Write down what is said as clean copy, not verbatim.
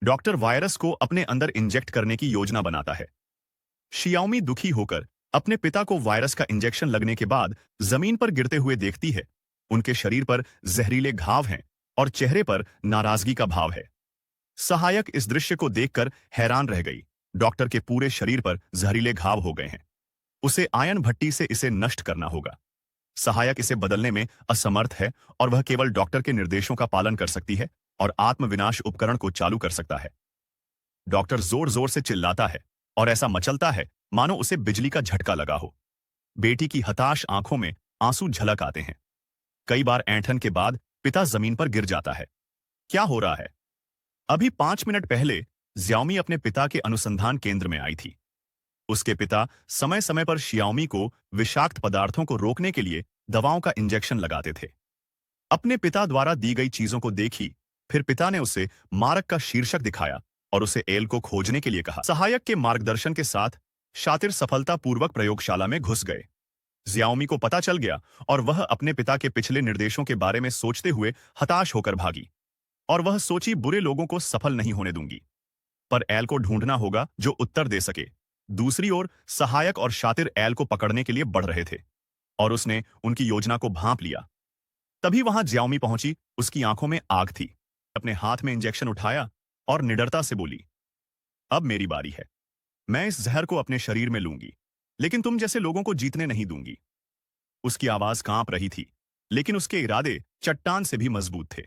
Doctor virus को अपने अंदर इंजेक्ट करने की योजना बनाता है। शियाओमी दुखी होकर अपने पिता को वायरस का इंजेक्शन लगने के बाद जमीन पर गिरते हुए देखती है। उनके शरीर पर जहरीले घाव हैं और चेहरे पर नाराजगी का भाव है। सहायक इस दृश्य को देखकर हैरान रह गई। डॉक्टर के पूरे शरीर पर जहरीले घाव हो गए हैं। उसे आयन भट्टी से इसे नष्ट करना होगा। सहायक इसे बदलने में असमर्थ है और वह केवल डॉक्टर के निर्देशों का पालन कर सकती है और आत्मविनाश उपकरण को चालू कर सकता है। डॉक्टर जोर जोर से चिल्लाता है और ऐसा मचलता है मानो उसे बिजली का झटका लगा हो। बेटी की हताश आंखों में आंसू झलक आते हैं। कई बार ऐंठन के बाद पिता जमीन पर गिर जाता है। क्या हो रहा है? अभी 5 मिनट पहले ज्याओमी अपने पिता के अनुसंधान केंद्र में आई थी। उसके पिता समय समय पर शियाओमी को विषाक्त पदार्थों को रोकने के लिए दवाओं का इंजेक्शन लगाते थे। अपने पिता द्वारा दी गई चीजों को देखी, फिर पिता ने उसे मारक का शीर्षक दिखाया और उसे एल को खोजने के लिए कहा। सहायक के मार्गदर्शन के साथ शातिर सफलतापूर्वक प्रयोगशाला में घुस गए। जियाओमी को पता चल गया और वह अपने पिता के पिछले निर्देशों के बारे में सोचते हुए हताश होकर भागी। और वह सोची, बुरे लोगों को सफल नहीं होने दूंगी, पर एल को ढूंढना होगा जो उत्तर दे सके। दूसरी ओर सहायक और शातिर एल को पकड़ने के लिए बढ़ रहे थे और उसने उनकी योजना को भांप लिया। तभी वहां ज्याओमी पहुंची। उसकी आंखों में आग थी। अपने हाथ में इंजेक्शन उठाया और निडरता से बोली, अब मेरी बारी है। मैं इस जहर को अपने शरीर में लूंगी, लेकिन तुम जैसे लोगों को जीतने नहीं दूंगी। उसकी आवाज कांप रही थी, लेकिन उसके इरादे चट्टान से भी मजबूत थे।